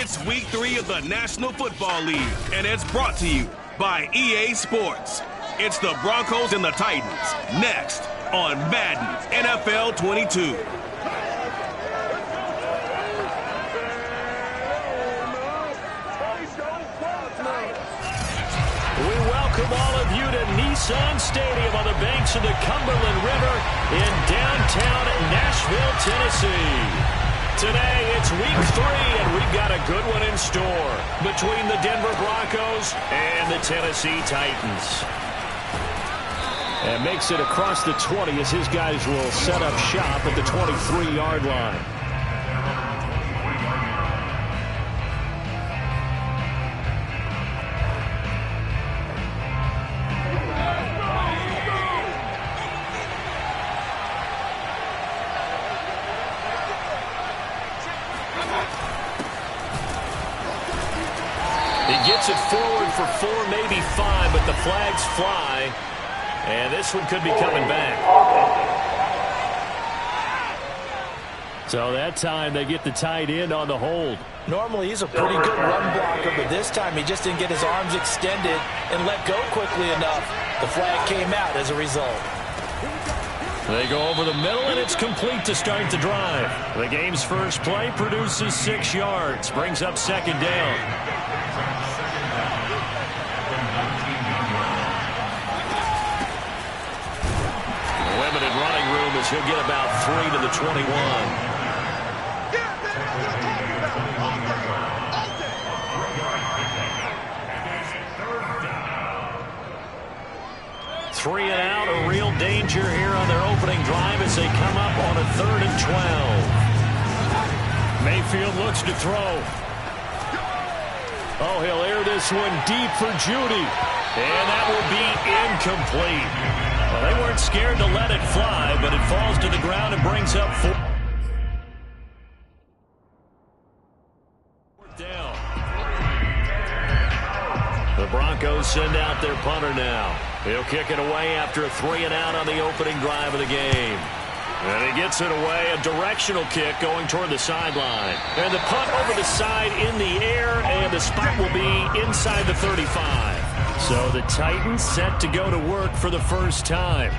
It's week 3 of the National Football League, and it's brought to you by EA Sports. It's the Broncos and the Titans, next on Madden NFL 22. We welcome all of you to Nissan Stadium on the banks of the Cumberland River in downtown Nashville, Tennessee. Today, it's week 3, and we've got a good one in store between the Denver Broncos and the Tennessee Titans. And makes it across the 20 as his guys will set up shop at the 23-yard line. Gets it forward for 4, maybe 5, but the flags fly, and this one could be coming back. So that time they get the tight end on the hold. Normally he's a pretty good run blocker, but this time he just didn't get his arms extended and let go quickly enough. The flag came out as a result. They go over the middle, and it's complete to start the drive. The game's first play produces 6 yards, brings up second down. Limited running room as he'll get about 3 to the 21. Three and out, a real danger here on their opening drive as they come up on a 3rd and 12. Mayfield looks to throw. Oh, he'll air this one deep for Judy. And that will be incomplete. Well, they weren't scared to let it fly, but it falls to the ground and brings up 4. Down. The Broncos send out their punter now. He'll kick it away after a 3 and out on the opening drive of the game. And he gets it away, a directional kick going toward the sideline. And the punt over the side in the air, and the spot will be inside the 35. So the Titans set to go to work for the first time.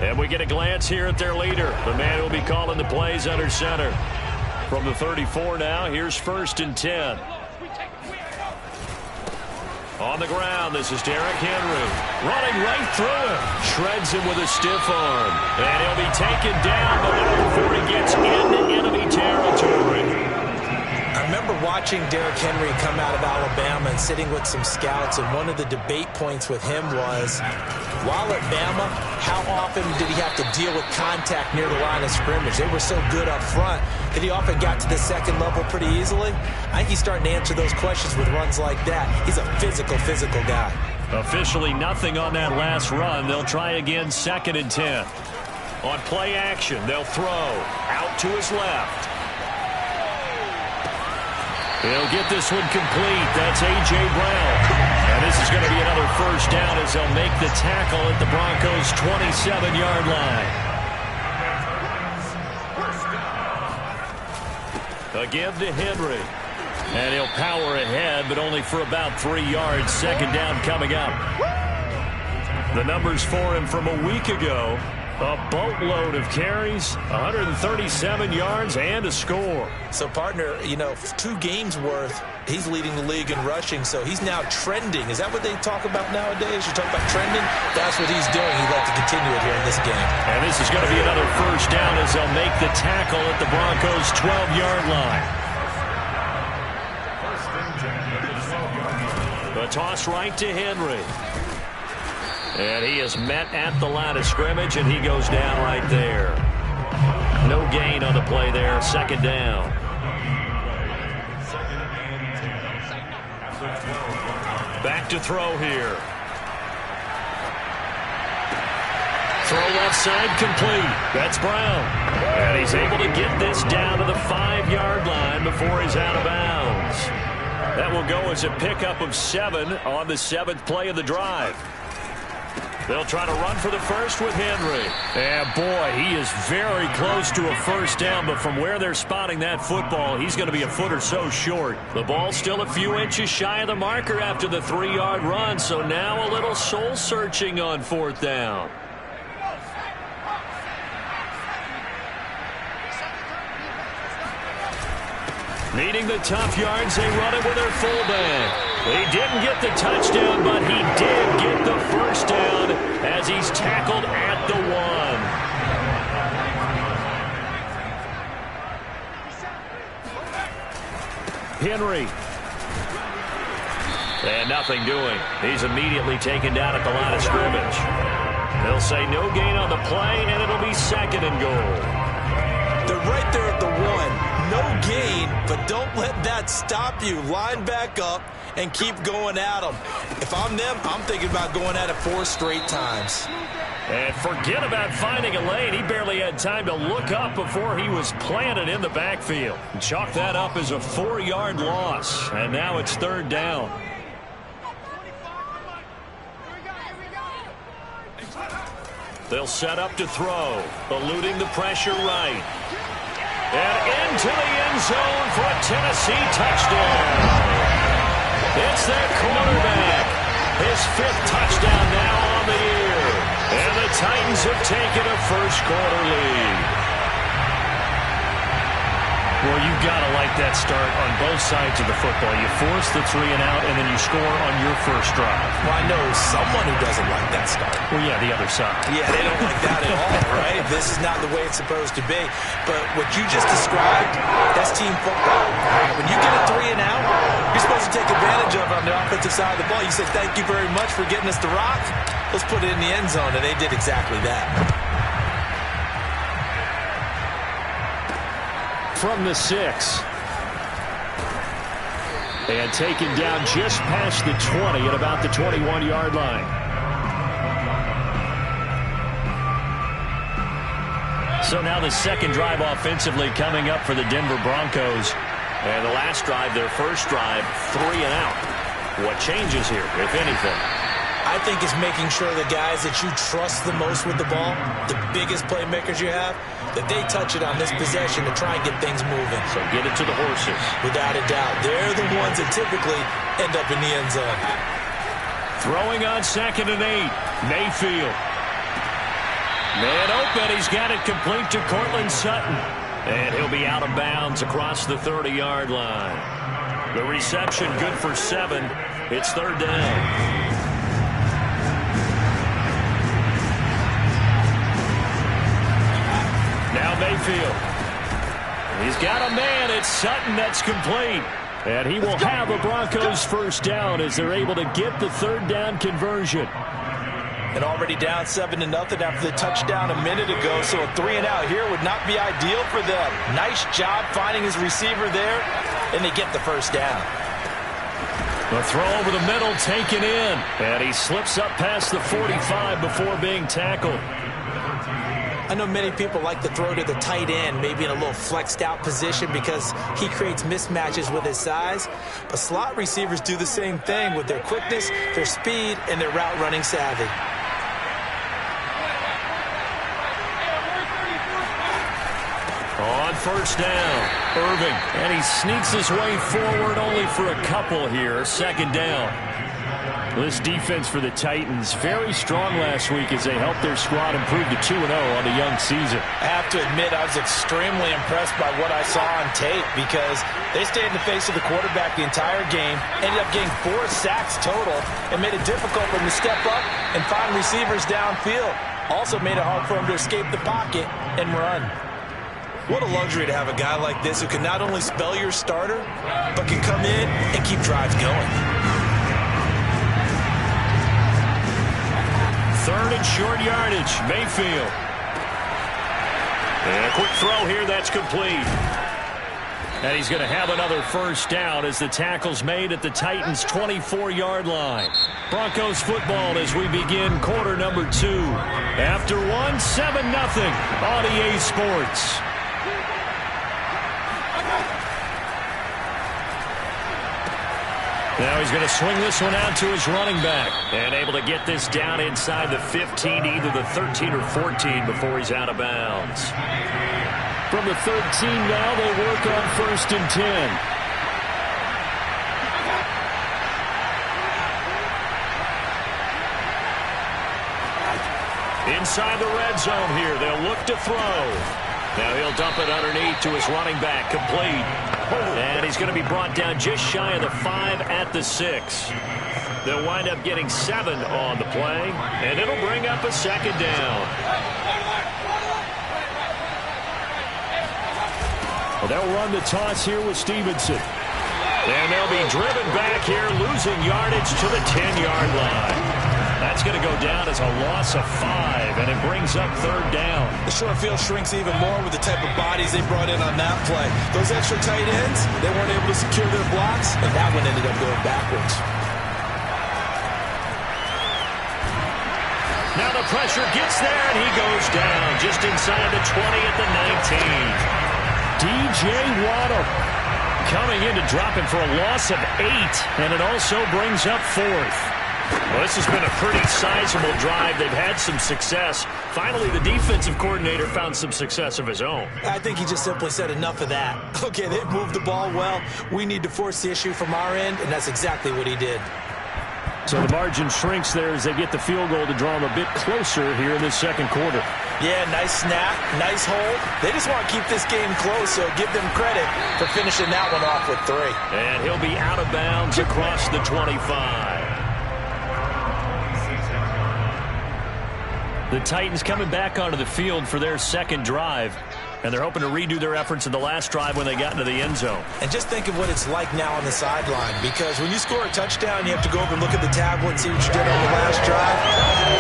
And we get a glance here at their leader, the man who will be calling the plays under center. From the 34 now, here's 1st and 10. On the ground, this is Derrick Henry. Running right through him. Shreds him with a stiff arm. And he'll be taken down, but not before he gets into enemy territory. I remember watching Derrick Henry come out of Alabama and sitting with some scouts, and one of the debate points with him was, while at Bama, how often did he have to deal with contact near the line of scrimmage? They were so good up front that he often got to the second level pretty easily. I think he's starting to answer those questions with runs like that. He's a physical guy. Officially nothing on that last run. They'll try again 2nd and 10. On play action, they'll throw out to his left. He'll get this one complete. That's A.J. Brown. And this is going to be another first down as they'll make the tackle at the Broncos' 27-yard line. Again to Henry. And he'll power ahead, but only for about 3 yards. Second down coming up. The numbers for him from a week ago. A boatload of carries, 137 yards, and a score. So, partner, 2 games worth, he's leading the league in rushing, so he's now trending. Is that what they talk about nowadays? You talk about trending? That's what he's doing. He'd like to continue it here in this game. And this is going to be another first down as they'll make the tackle at the Broncos' 12-yard line. The toss right to Henry. And he is met at the line of scrimmage, and he goes down right there. No gain on the play there. Second down. Back to throw here. Throw left side complete. That's Brown. And he's able to get this down to the 5-yard line before he's out of bounds. That will go as a pickup of 7 on the 7th play of the drive. They'll try to run for the first with Henry. And boy, he is very close to a first down, but from where they're spotting that football, he's going to be a foot or so short. The ball's still a few inches shy of the marker after the 3-yard run, so now a little soul-searching on 4th down. Needing the tough yards, they run it with their fullback. He didn't get the touchdown, but he did get the first down as he's tackled at the 1. Henry. And nothing doing. He's immediately taken down at the line of scrimmage. They'll say no gain on the play, and it'll be 2nd and goal. They're right there at the 1. No gain, but don't let that stop you. Line back up and keep going at them. If I'm them, I'm thinking about going at it 4 straight times. And forget about finding a lane. He barely had time to look up before he was planted in the backfield. Chalk that up as a 4-yard loss, and now it's 3rd down. They'll set up to throw, eluding the pressure right. And into the end zone for a Tennessee touchdown. It's their quarterback. His 5th touchdown now on the year. And the Titans have taken a first-quarter lead. Well, you've got to like that start on both sides of the football. You force the 3 and out, and then you score on your first drive. Well, I know someone who doesn't like that start. Well, yeah, the other side. Yeah, they don't like that at all, right? This is not the way it's supposed to be. But what you just described, that's team football. When you get a 3 and out, you're supposed to take advantage of it on the offensive side of the ball. You say, thank you very much for getting us the rock. Let's put it in the end zone, and they did exactly that. From the 6. And taken down just past the 20 at about the 21-yard line. So now the second drive offensively coming up for the Denver Broncos. And the last drive, their first drive, 3 and out. What changes here, if anything? I think it's making sure the guys that you trust the most with the ball, the biggest playmakers you have, that they touch it on this possession to try and get things moving. So get it to the horses. Without a doubt. They're the ones that typically end up in the end zone. Throwing on 2nd and 8. Mayfield. Man open. He's got it complete to Courtland Sutton. And he'll be out of bounds across the 30-yard line. The reception good for 7. It's 3rd down. Now Mayfield. He's got a man. It's Sutton that's complete. And he will have a Broncos first down as they're able to get the 3rd down conversion. And already down 7-0 after the touchdown a minute ago. So a 3 and out here would not be ideal for them. Nice job finding his receiver there. And they get the first down. The throw over the middle taken in. And he slips up past the 45 before being tackled. I know many people like to throw to the tight end, maybe in a little flexed out position because he creates mismatches with his size. But slot receivers do the same thing with their quickness, their speed, and their route running savvy. On first down, Irving. And he sneaks his way forward only for a couple here. 2nd down. This defense for the Titans, very strong last week as they helped their squad improve to 2-0 on the young season. I have to admit, I was extremely impressed by what I saw on tape because they stayed in the face of the quarterback the entire game, ended up getting 4 sacks total, and made it difficult for them to step up and find receivers downfield. Also made it hard for them to escape the pocket and run. What a luxury to have a guy like this who can not only spell your starter, but can come in and keep drives going. 3rd and short yardage, Mayfield. And a quick throw here, that's complete. And he's going to have another first down as the tackle's made at the Titans' 24-yard line. Broncos football as we begin quarter number 2. After 1, 7-0 on EA Sports. Now he's going to swing this one out to his running back. And able to get this down inside the 15, either the 13 or 14 before he's out of bounds. From the 13 now, they work on 1st and 10. Inside the red zone here, they'll look to throw. Now he'll dump it underneath to his running back, complete. And he's going to be brought down just shy of the 5 at the 6. They'll wind up getting 7 on the play, and it'll bring up a 2nd down. Well, they'll run the toss here with Stevenson. And they'll be driven back here, losing yardage to the 10-yard line. That's going to go down as a loss of 5, and it brings up 3rd down. The short field shrinks even more with the type of bodies they brought in on that play. Those extra tight ends, they weren't able to secure their blocks, and that one ended up going backwards. Now the pressure gets there, and he goes down just inside the 20 at the 19. DJ Waddle coming in to drop him for a loss of 8, and it also brings up 4th. Well, this has been a pretty sizable drive. They've had some success. Finally, the defensive coordinator found some success of his own. I think he just simply said enough of that. Okay, they've moved the ball well. We need to force the issue from our end, and that's exactly what he did. So the margin shrinks there as they get the field goal to draw them a bit closer here in the 2nd quarter. Yeah, nice snap, nice hold. They just want to keep this game close, so give them credit for finishing that one off with 3. And he'll be out of bounds across the 25. The Titans coming back onto the field for their 2nd drive, and they're hoping to redo their efforts in the last drive when they got into the end zone. And just think of what it's like now on the sideline, because when you score a touchdown, you have to go over and look at the tablet and see what you did on the last drive.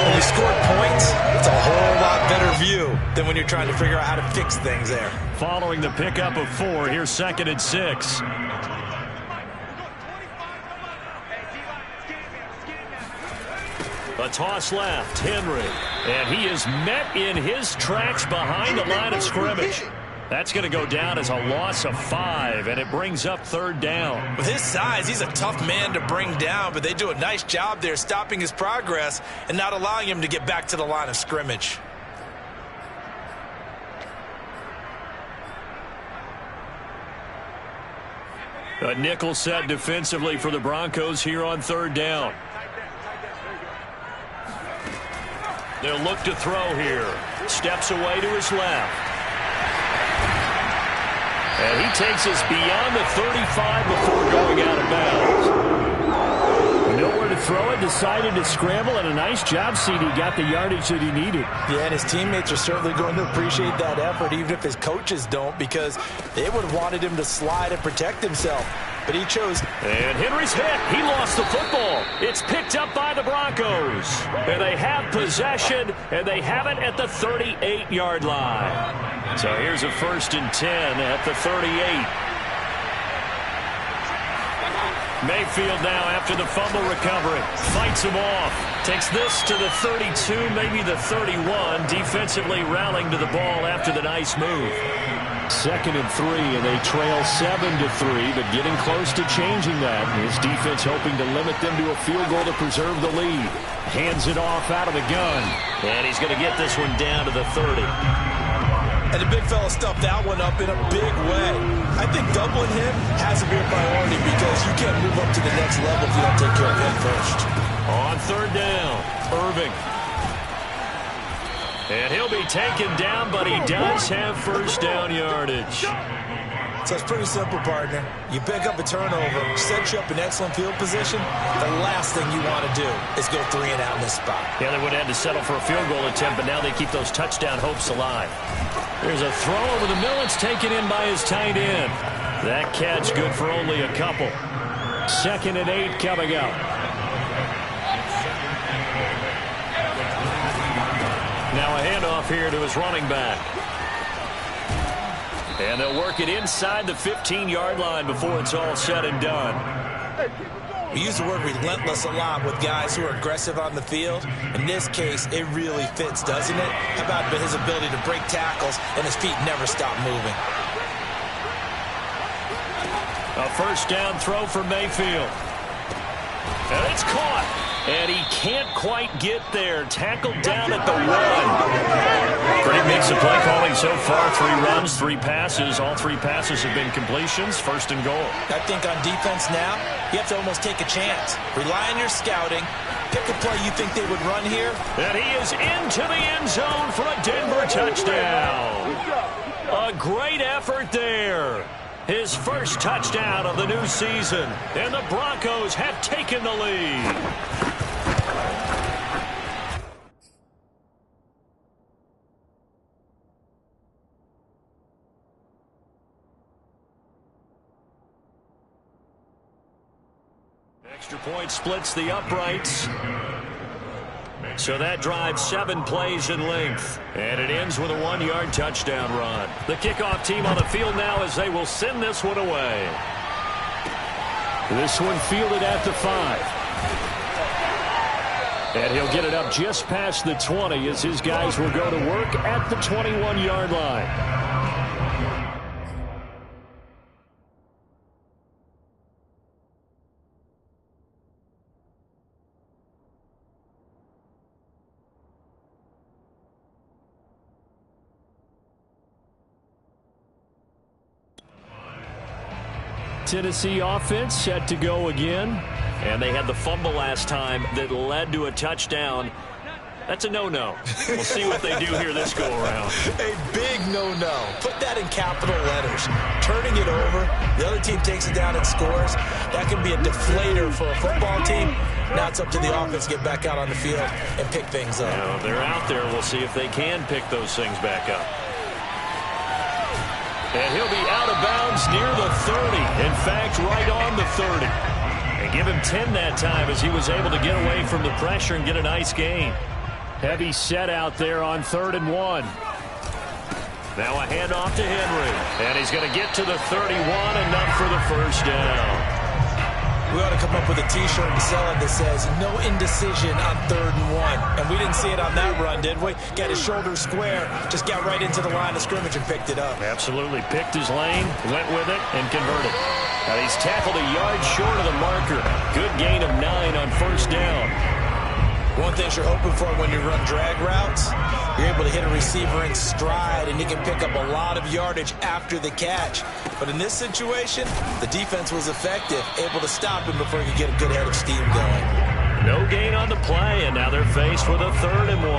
When you score points, it's a whole lot better view than when you're trying to figure out how to fix things there. Following the pickup of 4, here's 2nd and 6. A toss left, Henry. And he is met in his tracks behind the line of scrimmage. That's going to go down as a loss of 5, and it brings up 3rd down. With his size, he's a tough man to bring down, but they do a nice job there stopping his progress and not allowing him to get back to the line of scrimmage. A nickel set defensively for the Broncos here on 3rd down. They'll look to throw here. Steps away to his left. And he takes us beyond the 35 before going out of bounds. Nowhere to throw it, decided to scramble, and a nice job, CD. Got the yardage that he needed. Yeah, and his teammates are certainly going to appreciate that effort, even if his coaches don't, because they would have wanted him to slide and protect himself. But he chose. And Henry's hit. He lost the football. It's picked up by the Broncos. And they have possession, and they have it at the 38-yard line. So here's a 1st and 10 at the 38. Mayfield now after the fumble recovery. Fights him off. Takes this to the 32, maybe the 31. Defensively rallying to the ball after the nice move. 2nd and 3, and they trail 7-3, but getting close to changing that. His defense hoping to limit them to a field goal to preserve the lead. Hands it off out of the gun. And he's going to get this one down to the 30. And the big fella stuffed that one up in a big way. I think doubling him has to be a priority because you can't move up to the next level if you don't take care of him first. On 3rd down, Irving. And he'll be taken down, but he does have 1st down yardage. So it's pretty simple, partner. You pick up a turnover, set you up in excellent field position. The last thing you want to do is go 3 and out in this spot. Yeah, they would have had to settle for a field goal attempt, but now they keep those touchdown hopes alive. There's a throw over the middle. It's taken in by his tight end. That catch good for only a couple. 2nd and 8 coming up. Now a handoff here to his running back. And they'll work it inside the 15-yard line before it's all said and done. We use the word relentless a lot with guys who are aggressive on the field. In this case, it really fits, doesn't it? How about his ability to break tackles and his feet never stop moving? A 1st down throw for Mayfield. And he can't quite get there. Tackled down at the 1. Pretty mix of play calling so far. 3 runs, 3 passes. All 3 passes have been completions. First and goal. I think on defense now, you have to almost take a chance. Rely on your scouting. Pick a play you think they would run here. And he is into the end zone for a Denver touchdown. A great effort there. His first touchdown of the new season. And the Broncos have taken the lead. Extra point splits the uprights. So that drives 7 plays in length. And it ends with a 1-yard touchdown run. The kickoff team on the field now as they will send this one away. This one fielded at the 5. And he'll get it up just past the 20 as his guys will go to work at the 21-yard line. Tennessee offense set to go again. And they had the fumble last time that led to a touchdown. That's a no-no. We'll see what they do here this go-around. A big no-no. Put that in capital letters. Turning it over, the other team takes it down and scores. That can be a deflator for a football team. Now it's up to the offense to get back out on the field and pick things up. Now, they're out there. We'll see if they can pick those things back up. And he'll be out of bounds near the 30. In fact, right on the 30. And give him 10 that time as he was able to get away from the pressure and get a nice gain. Heavy set out there on 3rd and 1. Now a handoff to Henry. And he's going to get to the 31, enough for the first down. We ought to come up with a T-shirt and sell it that says, no indecision on 3rd and 1. And we didn't see it on that run, did we? Got his shoulders square, just got right into the line of scrimmage and picked it up. Absolutely. Picked his lane, went with it, and converted. Now he's tackled a yard short of the marker. Good gain of 9 on first down. One thing you're hoping for when you run drag routes, you're able to hit a receiver in stride, and you can pick up a lot of yardage after the catch. But in this situation, the defense was effective, able to stop him before he could get a good head of steam going. No gain on the play, and now they're faced with a 3rd and 1.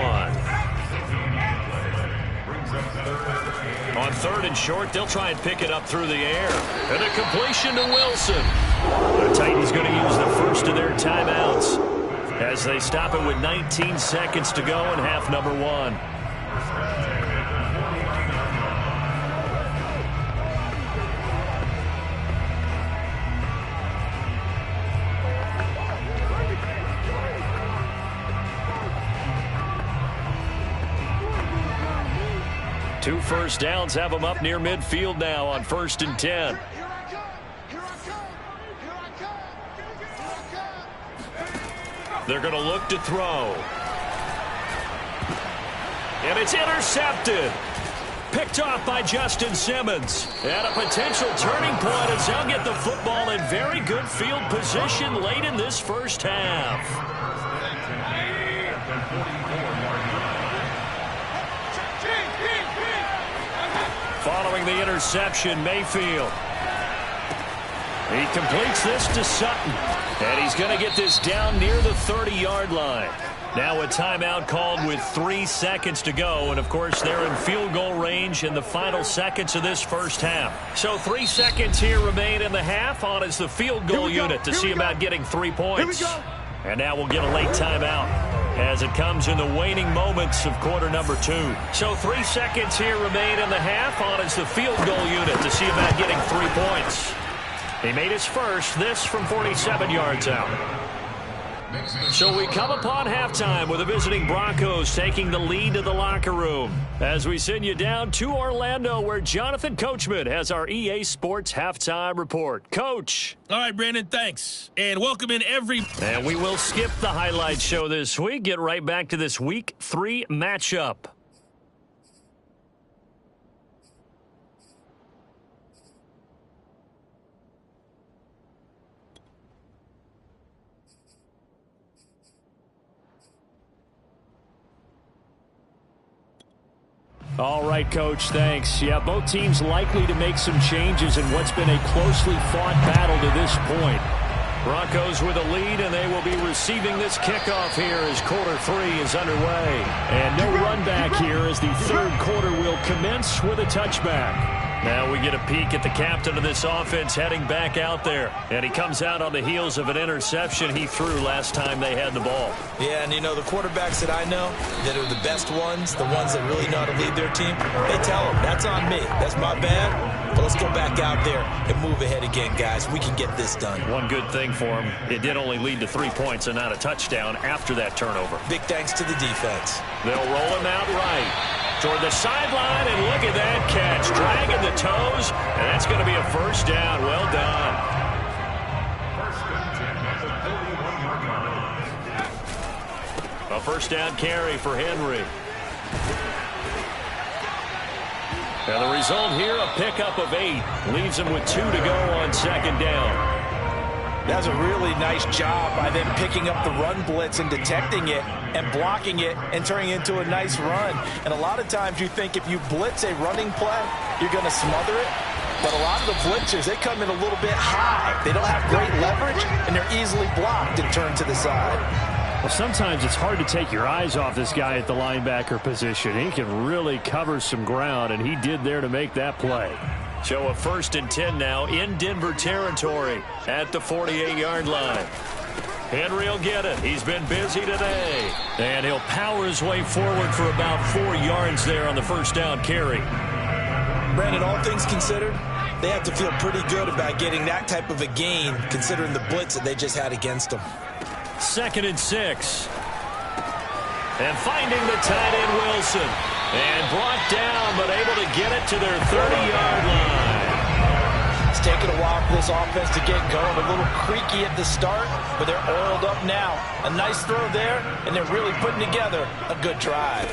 On 3rd and short, they'll try and pick it up through the air. And a completion to Wilson. The Titans going to use the first of their timeouts as they stop it with 19 seconds to go in half number 1. Two first downs have them up near midfield now on 1st and 10. They're going to look to throw. And it's intercepted. Picked off by Justin Simmons. And a potential turning point as they'll get the football in very good field position late in this first half. Following the interception, Mayfield. He completes this to Sutton. And he's going to get this down near the 30-yard line. Now a timeout called with 3 seconds to go. And, of course, they're in field goal range in the final seconds of this first half. So 3 seconds here remain in the half on as the field goal unit to see about getting 3 points. And now we'll get a late timeout as it comes in the waning moments of quarter number 2. So 3 seconds here remain in the half on as the field goal unit to see about getting 3 points. He made his first, this from 47 yards out. So we come upon halftime with the visiting Broncos taking the lead to the locker room as we send you down to Orlando where Jonathan Coachman has our EA Sports halftime report. Coach. All right, Brandon, thanks. And welcome in every... And we will skip the highlight show this week. Get right back to this Week 3 matchup. All right, Coach, thanks. Yeah, both teams likely to make some changes in what's been a closely fought battle to this point. Broncos with a lead, and they will be receiving this kickoff here as quarter 3 is underway. And no run back here as the third quarter will commence with a touchback. Now we get a peek at the captain of this offense heading back out there. And he comes out on the heels of an interception he threw last time they had the ball. Yeah, and you know, the quarterbacks that I know that are the best ones, the ones that really know how to lead their team, they tell them, that's on me. That's my bad. But let's go back out there and move ahead again, guys. We can get this done. One good thing for him, it did only lead to 3 points and not a touchdown after that turnover. Big thanks to the defense. They'll roll him out right toward the sideline, and look at that catch. Dragging the toes, and that's going to be a first down. Well done. A first down carry for Henry. And the result here, a pickup of 8. Leaves him with 2 to go on second down. That's a really nice job by them picking up the run blitz and detecting it and blocking it and turning it into a nice run. And a lot of times you think if you blitz a running play, you're going to smother it. But a lot of the blitzers, they come in a little bit high. They don't have great leverage, and they're easily blocked and turned to the side. Well, sometimes it's hard to take your eyes off this guy at the linebacker position. He can really cover some ground, and he did there to make that play. So a 1st and 10 now in Denver territory at the 48-yard line. Henry will get it. He's been busy today. And he'll power his way forward for about 4 yards there on the first down carry. Brandon, all things considered, they have to feel pretty good about getting that type of a gain considering the blitz that they just had against them. 2nd and 6. And finding the tight end Wilson. And brought down, but able to get it to their 30-yard line. It's taken a while for this offense to get going. A little creaky at the start, but they're oiled up now. A nice throw there, and they're really putting together a good drive.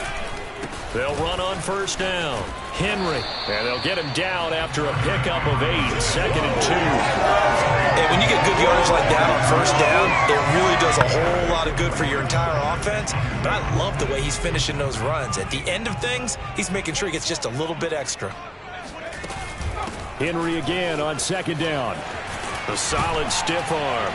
They'll run on first down. Henry. And they'll get him down after a pickup of 8. 2nd and 2. And when you get good yardage like that on first down, it really does a whole lot of good for your entire offense. But I love the way he's finishing those runs. At the end of things, he's making sure he gets just a little bit extra. Henry again on second down. A solid stiff arm.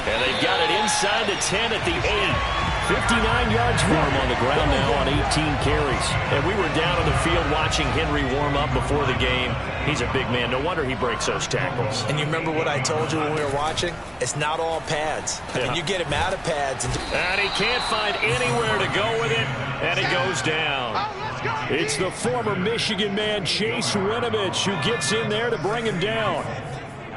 And they've got it inside the 10 at the 8. 59 yards for him on the ground now on 18 carries. And we were down on the field watching Henry warm up before the game. He's a big man. No wonder he breaks those tackles. And you remember what I told you when we were watching? It's not all pads. I mean, you get him out of pads. And he can't find anywhere to go with it. And it goes down. It's the former Michigan man, Chase Winovich, who gets in there to bring him down.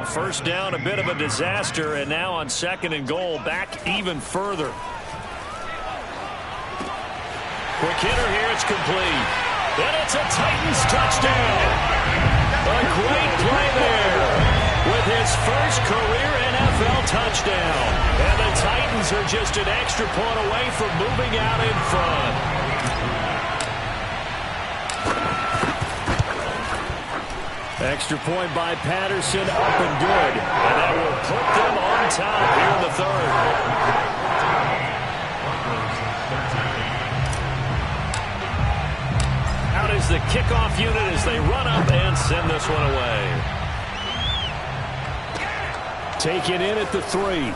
First down, a bit of a disaster. And now on 2nd and goal, back even further. Quick hitter here, it's complete. And it's a Titans touchdown. A great play there with his first career NFL touchdown. And the Titans are just an extra point away from moving out in front. Extra point by Patterson, up and good. And that will put them on top here in the 3rd. Is the kickoff unit as they run up and send this one away. Taken in at the 3.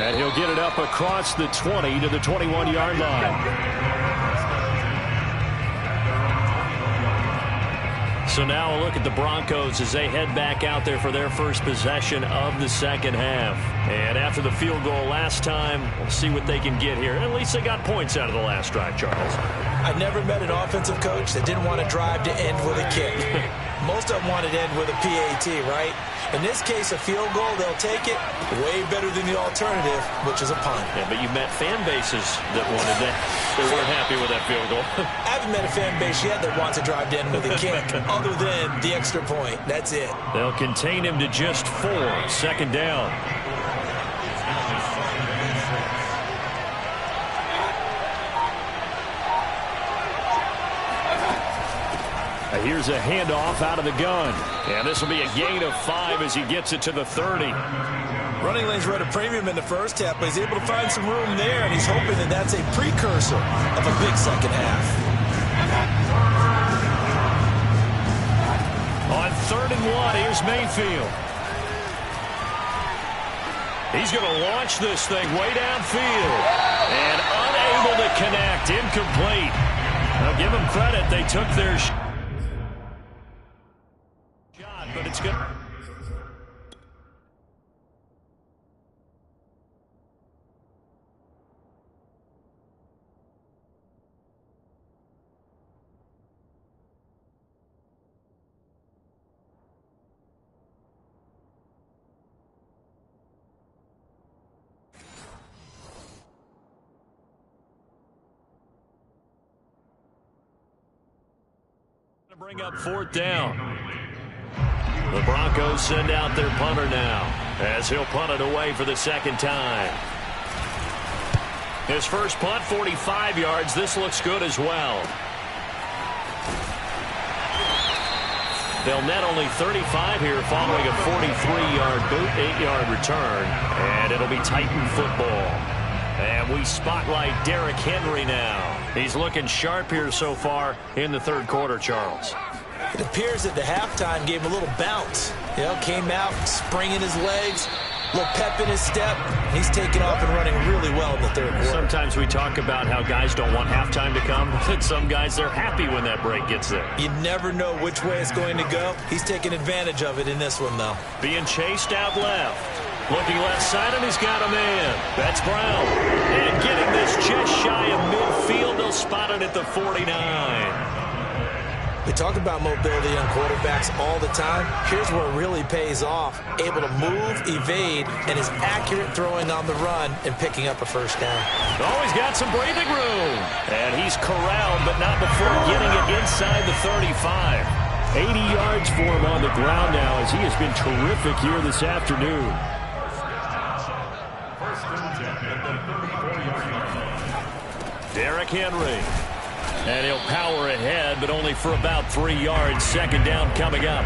And he'll get it up across the 20 to the 21-yard line. So now a look at the Broncos as they head back out there for their first possession of the second half. And after the field goal last time, we'll see what they can get here. At least they got points out of the last drive, Charles. I've never met an offensive coach that didn't want to drive to end with a kick. Most of them want to end with a PAT, right? In this case, a field goal, they'll take it way better than the alternative, which is a punt. Yeah, but you met fan bases that wanted that. They weren't happy with that field goal. I haven't met a fan base yet that wants to drive to end with a kick, other than the extra point. That's it. They'll contain him to just 4. 2nd down. Here's a handoff out of the gun. And this will be a gain of 5 as he gets it to the 30. Running lanes were at a premium in the first half, but he's able to find some room there, and he's hoping that that's a precursor of a big second half. 1. Here's Mayfield. He's going to launch this thing way downfield. And unable to connect. Incomplete. Now give them credit. They took their shot, but it's good. Bring up 4th down. The Broncos send out their punter now as he'll punt it away for the 2nd time. His first punt, 45 yards. This looks good as well. They'll net only 35 here following a 43-yard boot, 8-yard return, and it'll be Titan football. And we spotlight Derrick Henry now. He's looking sharp here so far in the 3rd quarter, Charles. It appears that the halftime gave him a little bounce. You know, came out, springing his legs, a little pep in his step. He's taking off and running really well in the 3rd quarter. Sometimes we talk about how guys don't want halftime to come. Some guys, they're happy when that break gets there. You never know which way it's going to go. He's taking advantage of it in this one, though. Being chased out left. Looking left side, and he's got a man. That's Brown. And getting this just shy of midfield. They'll spot it at the 49. We talk about mobility on quarterbacks all the time. Here's where it really pays off. Able to move, evade, and is accurate throwing on the run and picking up a 1st down. Oh, he's got some breathing room. And he's corralled, but not before getting it inside the 35. 80 yards for him on the ground now as he has been terrific here this afternoon. Derrick Henry. And he'll power ahead, but only for about 3 yards. 2nd down coming up.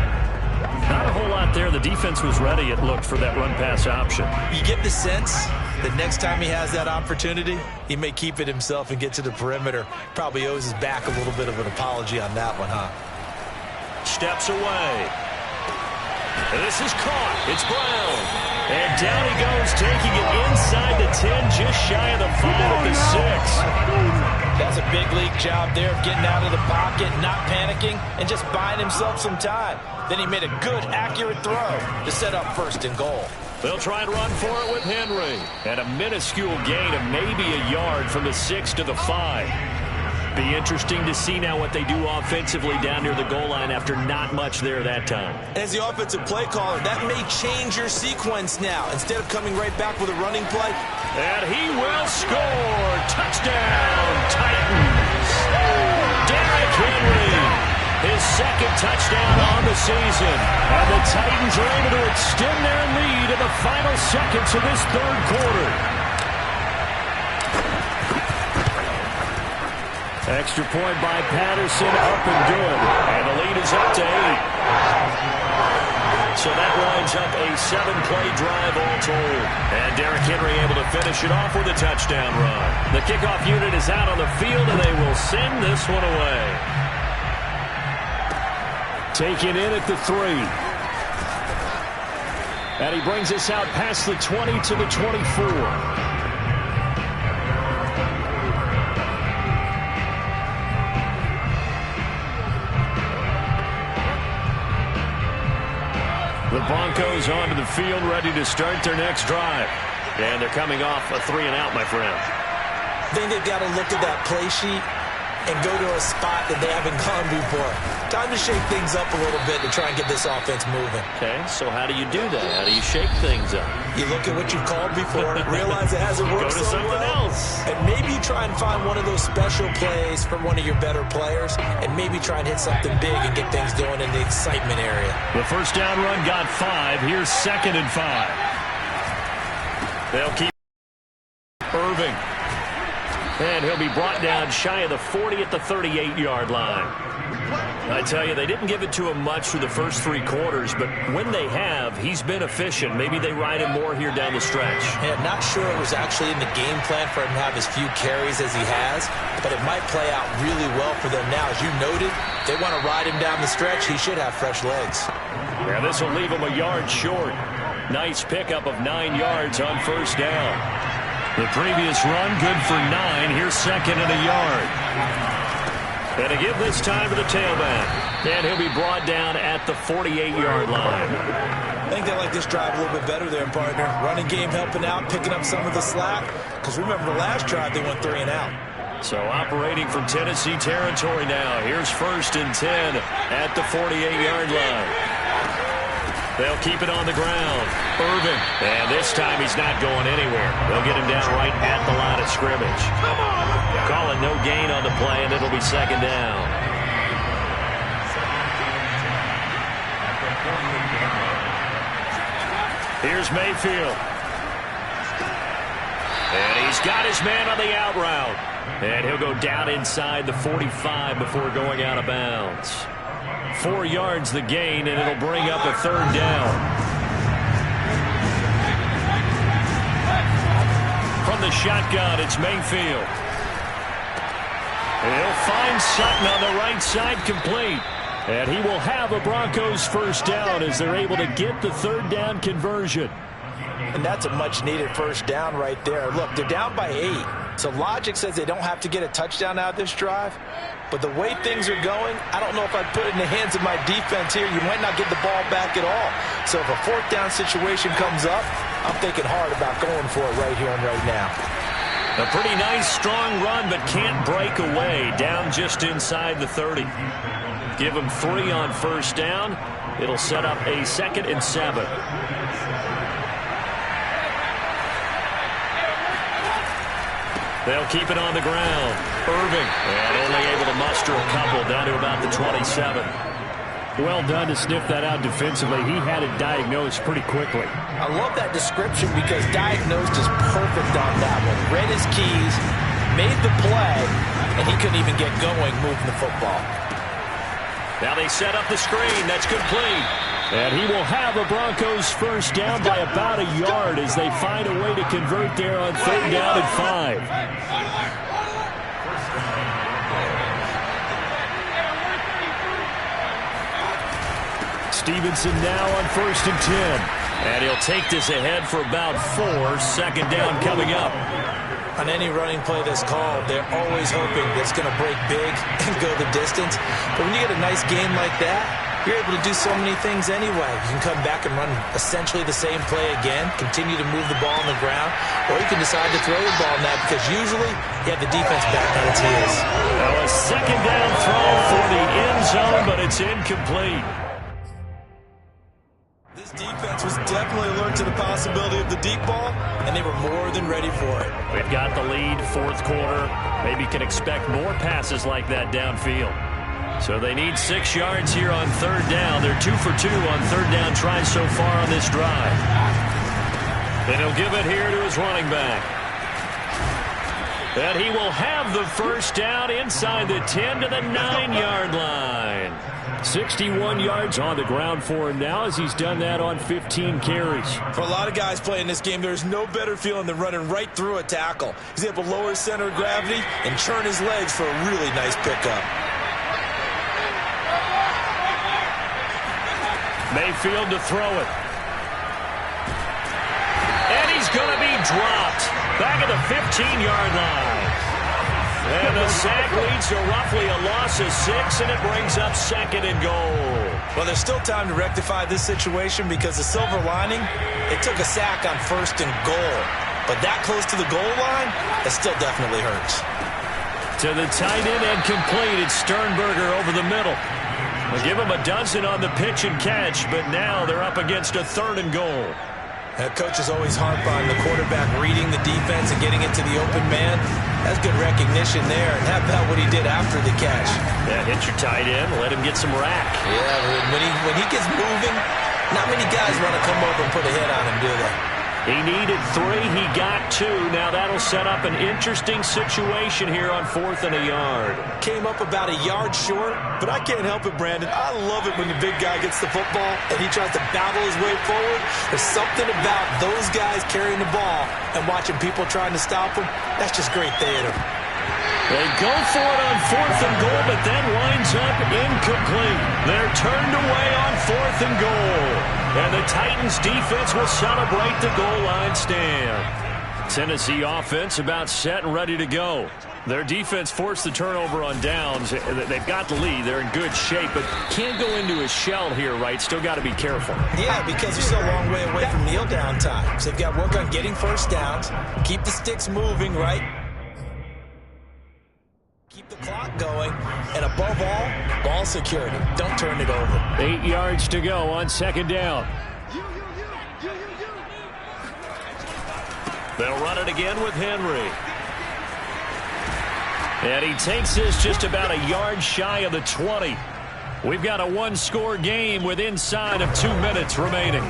Not a whole lot there. The defense was ready, it looked, for that run-pass option. You get the sense that next time he has that opportunity, he may keep it himself and get to the perimeter. Probably owes his back a little bit of an apology on that one, huh? Steps away. And this is caught. It's Brown. And down he goes, taking it inside the 10, just shy of the 5 at the 6. That's a big league job there of getting out of the pocket, not panicking, and just buying himself some time. Then he made a good, accurate throw to set up 1st and goal. They'll try and run for it with Henry. And a minuscule gain of maybe a yard from the 6 to the 5. Be interesting to see now what they do offensively down near the goal line after not much there that time. As the offensive play caller, that may change your sequence now. Instead of coming right back with a running play. And he will score. Touchdown, Titans. Derrick Henry, his 2nd touchdown on the season. And the Titans are able to extend their lead in the final seconds of this 3rd quarter. Extra point by Patterson, up and good. And the lead is up to 8. So that lines up a 7-play drive all told. And Derrick Henry able to finish it off with a touchdown run. The kickoff unit is out on the field, and they will send this one away. Taken in at the 3. And he brings us out past the 20 to the 24. The Broncos onto the field, ready to start their next drive. And they're coming off a 3-and-out, my friend. I think they've got to look at that play sheet and go to a spot that they haven't gone before. Time to shake things up a little bit to try and get this offense moving. Okay, so how do you do that? How do you shake things up? You look at what you've called before, realize it hasn't worked so well. Go to something else. And maybe you try and find one of those special plays from one of your better players, and maybe try and hit something big and get things going in the excitement area. The 1st down run got 5. Here's 2nd and 5. They'll keep Irving. And he'll be brought down shy of the 40 at the 38-yard line. I tell you, they didn't give it to him much through the first 3 quarters, but when they have, he's been efficient. Maybe they ride him more here down the stretch. Yeah, not sure it was actually in the game plan for him to have as few carries as he has, but it might play out really well for them now. As you noted, they want to ride him down the stretch. He should have fresh legs. Yeah, this will leave him a yard short. Nice pickup of 9 yards on first down. The previous run, good for 9. Here's second and a yard. And to give this time to the tailback. And he'll be brought down at the 48-yard line. I think they like this drive a little bit better there, partner. Running game helping out, picking up some of the slack. Because remember, the last drive, they went 3 and out. So operating from Tennessee territory now. Here's first and 10 at the 48-yard line. They'll keep it on the ground. Irvin. And this time he's not going anywhere. They'll get him down right at the line of scrimmage. Call it no gain on the play, and it'll be second down. Here's Mayfield. And he's got his man on the out route. And he'll go down inside the 45 before going out of bounds. 4 yards the gain, and it'll bring up a third down. From the shotgun, it's Mayfield. And he'll find Sutton on the right side, complete. And he will have a Broncos first down as they're able to get the third down conversion. And that's a much-needed first down right there. Look, they're down by 8. So logic says they don't have to get a touchdown out of this drive. But the way things are going, I don't know if I'd put it in the hands of my defense here. You might not get the ball back at all. So if a fourth down situation comes up, I'm thinking hard about going for it right here and right now. A pretty nice, strong run, but can't break away. Down just inside the 30. Give him 3 on first down. It'll set up a 2nd and 7. They'll keep it on the ground. Irving. And only able to muster a couple down to about the 27. Well done to sniff that out defensively. He had it diagnosed pretty quickly. I love that description because diagnosed is perfect on that one. Read his keys, made the play, and he couldn't even get going moving the football. Now they set up the screen. That's complete. And he will have a Broncos first down by about a yard as they find a way to convert there on third down and 5. Stevenson now on first and 10. And he'll take this ahead for about 4. Second down coming up. On any running play that's called, they're always hoping that it's going to break big and go the distance. But when you get a nice game like that, you're able to do so many things anyway. You can come back and run essentially the same play again, continue to move the ball on the ground, or you can decide to throw the ball on that because usually you have the defense back on its heels. Now a second down throw for the end zone, but it's incomplete. This defense was definitely alert to the possibility of the deep ball, and they were more than ready for it. They've got the lead, fourth quarter. Maybe can expect more passes like that downfield. So they need 6 yards here on third down. They're 2 for 2 on third down tries so far on this drive. And he'll give it here to his running back. And he will have the first down inside the 10 to the 9-yard line. 61 yards on the ground for him now as he's done that on 15 carries. For a lot of guys playing this game, there's no better feeling than running right through a tackle. He's able to lower his center of gravity and churn his legs for a really nice pickup. Mayfield to throw it. And he's going to be dropped. Back at the 15-yard line. And the sack leads to roughly a loss of 6, and it brings up 2nd and goal. Well, there's still time to rectify this situation because the silver lining, it took a sack on 1st and goal. But that close to the goal line, it still definitely hurts. To the tight end and complete. It's Sternberger over the middle. They'll give him a dozen on the pitch and catch, but now they're up against a 3rd and goal. Coaches always harp on the quarterback reading the defense and getting into the open man. That's good recognition there. And how about what he did after the catch? Yeah, hit your tight end, let him get some rack. Yeah, when he gets moving, not many guys want to come over and put a hit on him, do they? He needed 3. He got 2. Now that'll set up an interesting situation here on 4th and a yard. Came up about a yard short, but I can't help it, Brandon. I love it when the big guy gets the football and he tries to battle his way forward. There's something about those guys carrying the ball and watching people trying to stop them. That's just great theater. They go for it on 4th and goal, but then winds up incomplete. They're turned away on 4th and goal. And the Titans defense will celebrate the goal line stand. Tennessee offense about set and ready to go. Their defense forced the turnover on downs. They've got the lead. They're in good shape, but can't go into a shell here, right? Still got to be careful. Yeah, because they're still a long way away from kneel down times. They've got to work on getting first downs, keep the sticks moving, right? Keep the clock going, and above all, ball security. Don't turn it over. 8 yards to go on 2nd down. They'll run it again with Henry. And he takes this just about a yard shy of the 20. We've got a 1-score game with inside of 2 minutes remaining.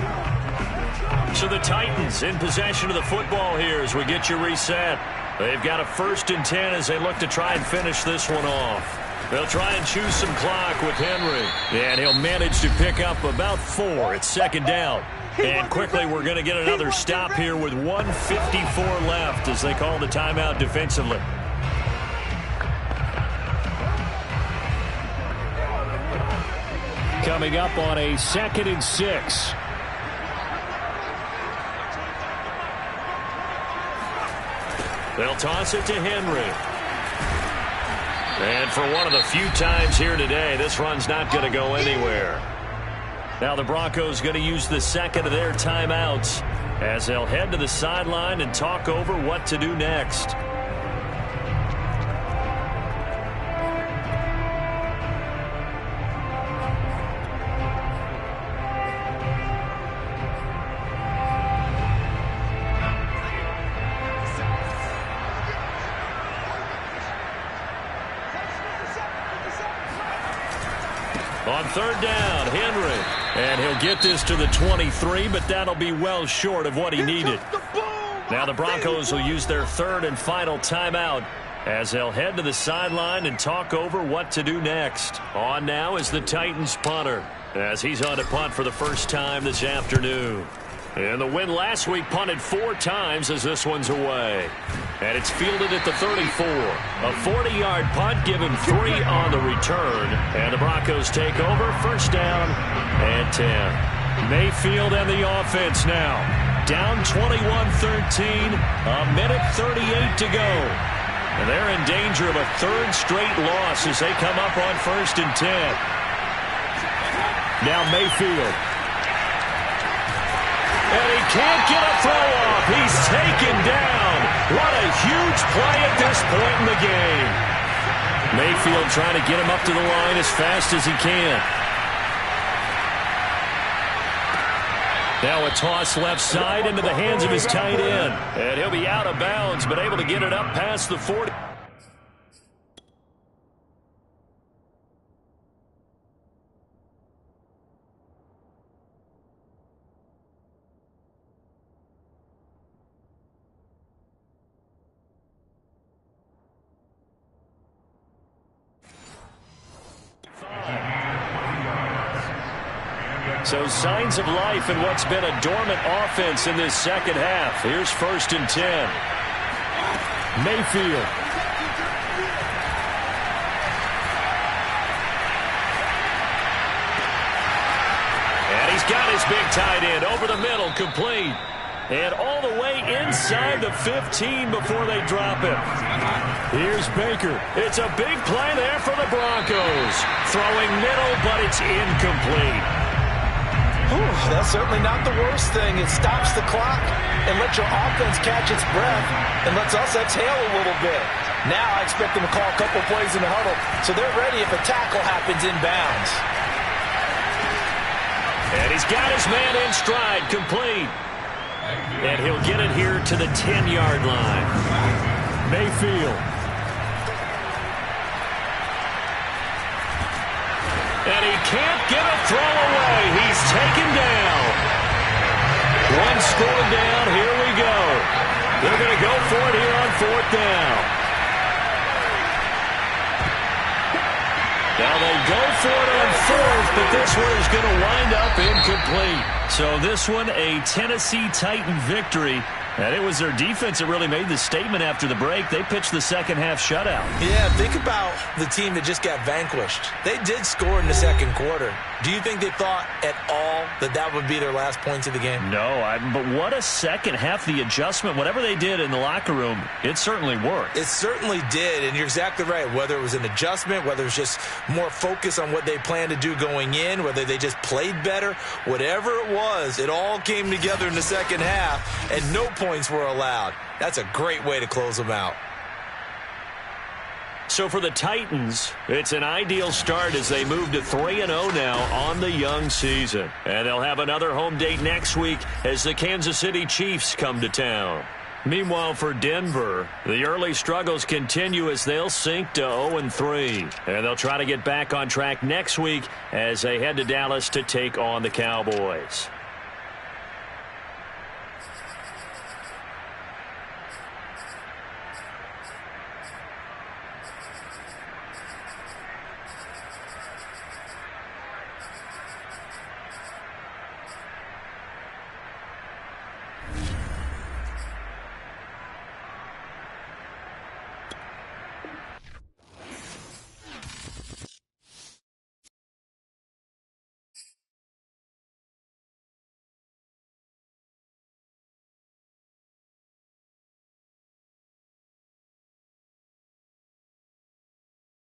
So the Titans in possession of the football here as we get you reset. They've got a 1st and 10 as they look to try and finish this one off. They'll try and choose some clock with Henry. And he'll manage to pick up about 4. It's 2nd down. And quickly we're going to get another stop here with 1:54 left as they call the timeout defensively. Coming up on a 2nd and 6. They'll toss it to Henry. And for one of the few times here today, this run's not going to go anywhere. Now the Broncos going to use the 2nd of their timeouts as they'll head to the sideline and talk over what to do next. On 3rd down, Henry. And he'll get this to the 23, but that'll be well short of what he needed. Now the Broncos will use their 3rd and final timeout as they'll head to the sideline and talk over what to do next. On now is the Titans punter as he's on to punt for the first time this afternoon. And the win last week punted 4 times as this one's away. And it's fielded at the 34. A 40-yard punt, give him 3 on the return. And the Broncos take over, 1st down and 10. Mayfield and the offense now. Down 21-13, a minute 38 to go. And they're in danger of a 3rd straight loss as they come up on 1st and 10. Now Mayfield. And he can't get a throw off. He's taken down. What a huge play at this point in the game. Mayfield trying to get him up to the line as fast as he can. Now a toss left side into the hands of his tight end. And he'll be out of bounds, but able to get it up past the 40. So signs of life in what's been a dormant offense in this 2nd half. Here's 1st and 10. Mayfield. And he's got his big tight end over the middle, complete. And all the way inside the 15 before they drop it. Here's Baker. It's a big play there for the Broncos. Throwing middle, but it's incomplete. That's certainly not the worst thing. It stops the clock and lets your offense catch its breath and lets us exhale a little bit. Now I expect them to call a couple plays in the huddle so they're ready if a tackle happens inbounds. And he's got his man in stride, complete. And he'll get it here to the 10-yard line. Mayfield. And he can't get a throw away. He's taken down. One score down. Here we go. They're going to go for it here on 4th down. Now they go for it on 4th, but this one is going to wind up incomplete. So this one, a Tennessee Titan victory. And it was their defense that really made the statement after the break. They pitched the second-half shutout. Yeah, think about the team that just got vanquished. They did score in the second quarter. Do you think they thought at all that that would be their last points of the game? No, but what a second half. The adjustment, whatever they did in the locker room, it certainly worked. It certainly did, and you're exactly right. Whether it was an adjustment, whether it was just more focus on what they planned to do going in, whether they just played better, whatever it was, it all came together in the second half, and no points were allowed. That's a great way to close them out. So for the Titans, it's an ideal start as they move to 3-0 now on the young season. And they'll have another home date next week as the Kansas City Chiefs come to town. Meanwhile, for Denver, the early struggles continue as they'll sink to 0-3. And they'll try to get back on track next week as they head to Dallas to take on the Cowboys.